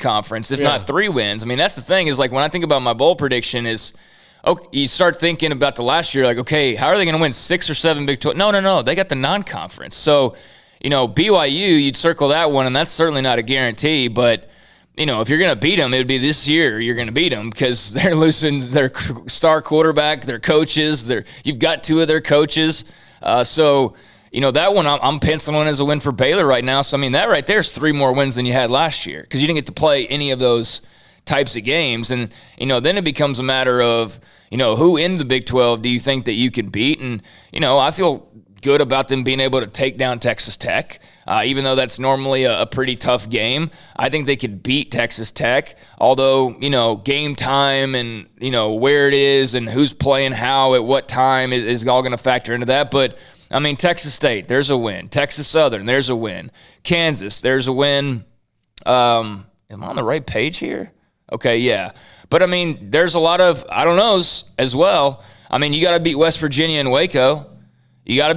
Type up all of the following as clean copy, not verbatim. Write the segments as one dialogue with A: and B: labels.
A: non-conference, if not 3 wins. I mean, that's the thing is, like, when I think about my bowl prediction is, you start thinking about the last year, like, okay, how are they going to win 6 or 7 Big 12? No. They got the non-conference. So, BYU, you'd circle that one, and that's certainly not a guarantee. But, if you're going to beat them, it would be this year you're going to beat them because they're losing their star quarterback, their coaches. You've got 2 of their coaches. So, that one I'm penciling as a win for Baylor right now. So, I mean, that right there is 3 more wins than you had last year because you didn't get to play any of those types of games. And, then it becomes a matter of, who in the Big 12 do you think that you can beat? And, I feel good about them being able to take down Texas Tech, even though that's normally a pretty tough game. I think they could beat Texas Tech, although, game time and, where it is and who's playing how at what time is all going to factor into that. But, I mean, Texas State, there's a win. Texas Southern, there's a win. Kansas, there's a win. Am I on the right page here? Okay, yeah. But, I mean, there's a lot of I don't knows as well. I mean, you got to beat West Virginia and Waco. That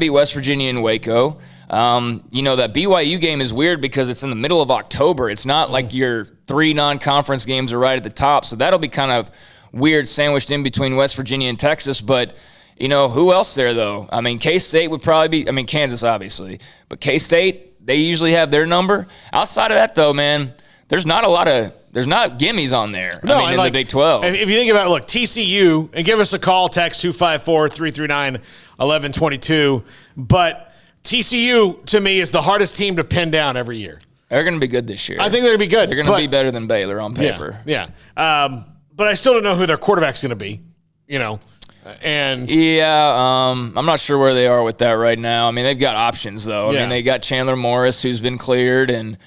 A: BYU game is weird because it's in the middle of October. It's not like your 3 non-conference games are right at the top. So that'll be kind of weird sandwiched in between West Virginia and Texas. But, who else there, though? I mean, K-State would probably be – I mean, Kansas, obviously. But K-State, they usually have their number. Outside of that, though, man, there's not gimmies on there.
B: No,
A: in the Big 12.
B: If you think about it, look, TCU, and give us a call, text 254-339-1122. But TCU, to me, is the hardest team to pin down every year.
A: They're going to be good this year.
B: I think they're going to be good.
A: They're going to be better than Baylor on paper.
B: Yeah. But I still don't know who their quarterback's going to be, And
A: I'm not sure where they are with that right now. I mean, they've got options, though. I mean, they got Chandler Morris, who's been cleared, and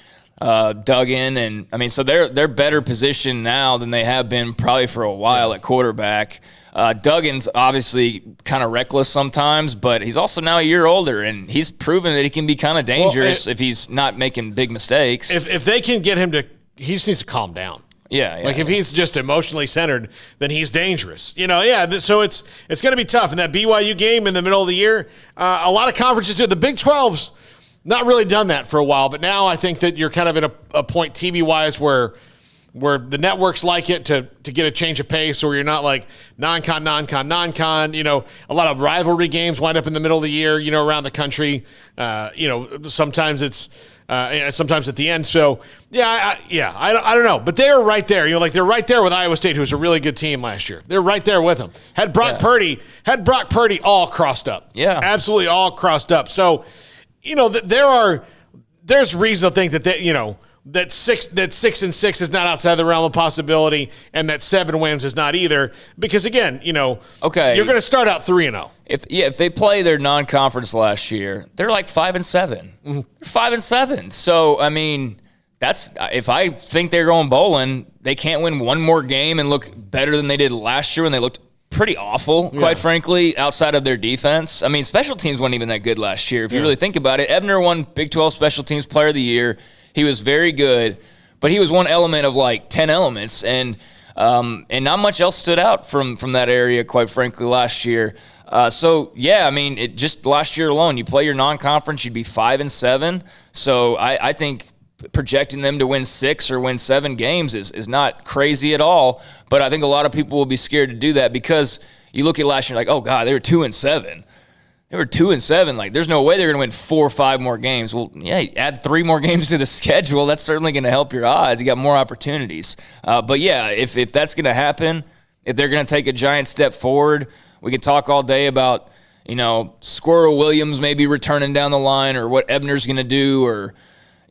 A: Duggan, and I mean, so they're better positioned now than they have been probably for a while at quarterback. Duggan's obviously kind of reckless sometimes, but he's also now a year older, and he's proven that he can be kind of dangerous if he's not making big mistakes.
B: If they can get him he just needs to calm down. If he's just emotionally centered, then he's dangerous. So it's going to be tough. And that BYU game in the middle of the year, a lot of conferences do. The Big 12's not really done that for a while, but now I think that you're kind of at a point TV-wise where the networks like it to get a change of pace, or you're not like non-con. A lot of rivalry games wind up in the middle of the year, around the country. Sometimes it's sometimes at the end. So, I don't know. But they're right there. They're right there with Iowa State, who's a really good team last year. They're right there with them. Had Brock Purdy all crossed up.
A: Yeah.
B: Absolutely all crossed up. So, there's reason to think that that 6-6 is not outside the realm of possibility, and that 7 wins is not either. Because again, you're going to start out 3-0.
A: If they play their non-conference last year, they're like 5-7. Mm-hmm. 5-7. So I mean, if I think they're going bowling, they can't win one more game and look better than they did last year when they looked pretty awful, quite frankly, outside of their defense. I mean, special teams weren't even that good last year. If you really think about it, Ebner won Big 12 Special Teams Player of the Year. He was very good, but he was one element of like 10 elements, and not much else stood out from that area, quite frankly, last year. I mean, it just last year alone, you play your non-conference, you'd be 5-7. So I think projecting them to win 6 or win 7 games is not crazy at all. But I think a lot of people will be scared to do that because you look at last year like, oh God, they were 2-7. They were 2-7. Like, there's no way they're going to win 4 or 5 more games. Well, add 3 more games to the schedule. That's certainly going to help your odds. You got more opportunities. If that's going to happen, if they're going to take a giant step forward, we could talk all day about, Squirrel Williams maybe returning down the line, or what Ebner's going to do, or,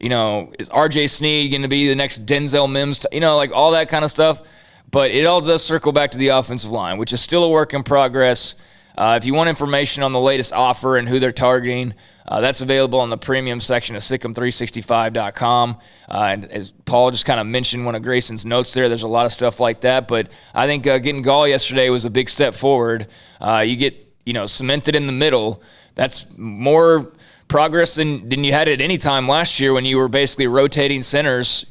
A: is R.J. Sneed going to be the next Denzel Mims? Like all that kind of stuff. But it all does circle back to the offensive line, which is still a work in progress. If you want information on the latest offer and who they're targeting, that's available on the premium section of SicEm365.com. And as Paul just kind of mentioned one of Grayson's notes there's a lot of stuff like that. But I think getting Gall yesterday was a big step forward. You get, cemented in the middle. That's more progress than you had at any time last year when you were basically rotating centers,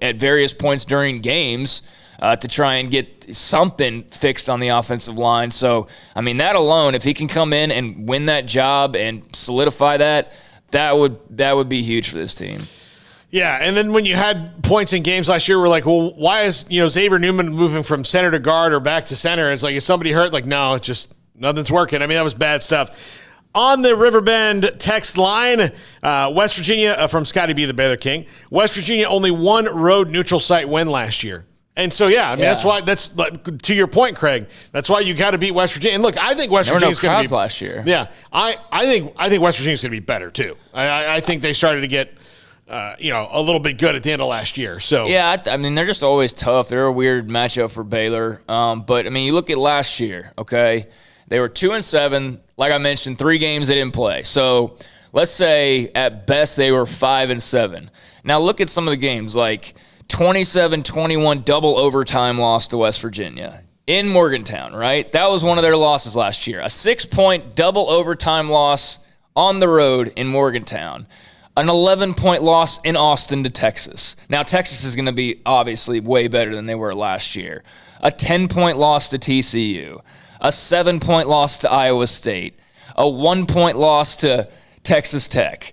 A: at various points during games. To try and get something fixed on the offensive line. So, I mean, that alone, if he can come in and win that job and solidify that would be huge for this team.
B: Yeah, and then when you had points in games last year, we're like, well, why is Xavier Newman moving from center to guard or back to center? It's like, is somebody hurt? Like, no, it's just nothing's working. I mean, that was bad stuff. On the Riverbend text line, West Virginia, from Scotty B, the Baylor King, West Virginia only one road neutral site win last year. And so, that's why, to your point, Craig, that's why you got to beat West Virginia. And look, I think West Virginia's going to be
A: last year.
B: Yeah, I think West Virginia's going to be better too. I think they started to get a little bit good at the end of last year. So
A: yeah, I mean, they're just always tough. They're a weird matchup for Baylor. But I mean, you look at last year. Okay, they were 2-7. Like I mentioned, 3 games they didn't play. So let's say at best they were 5-7. Now look at some of the games like 27-21 double overtime loss to West Virginia in Morgantown, right? That was one of their losses last year. A 6-point double overtime loss on the road in Morgantown. An 11-point loss in Austin to Texas. Now, Texas is going to be obviously way better than they were last year. A 10-point loss to TCU. A 7-point loss to Iowa State. A 1-point loss to Texas Tech.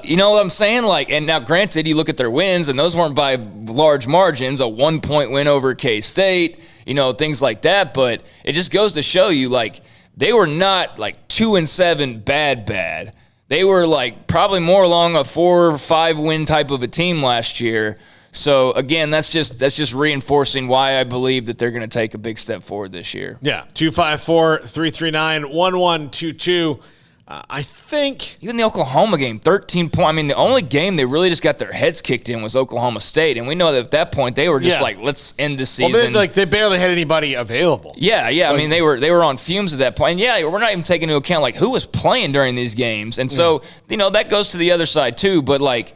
A: You know what I'm saying? Like, and now granted, you look at their wins, and those weren't by large margins. A 1-point win over K-State, things like that. But it just goes to show you, like, they were not like 2-7 bad. They were like probably more along a 4 or 5 win type of a team last year. So again, that's just reinforcing why I believe that they're going to take a big step forward this year.
B: Yeah, 254-339-1122. I think
A: even the Oklahoma game, 13 points. I mean, the only game they really just got their heads kicked in was Oklahoma State, and we know that at that point they were just like, let's end the season.
B: Well, they barely had anybody available.
A: Yeah. I mean, they were on fumes at that point. And we're not even taking into account like who was playing during these games, and so that goes to the other side too. But like,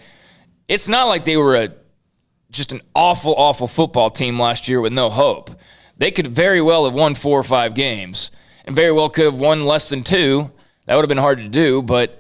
A: it's not like they were just an awful football team last year with no hope. They could very well have won 4 or 5 games, and very well could have won less than 2. That would have been hard to do, but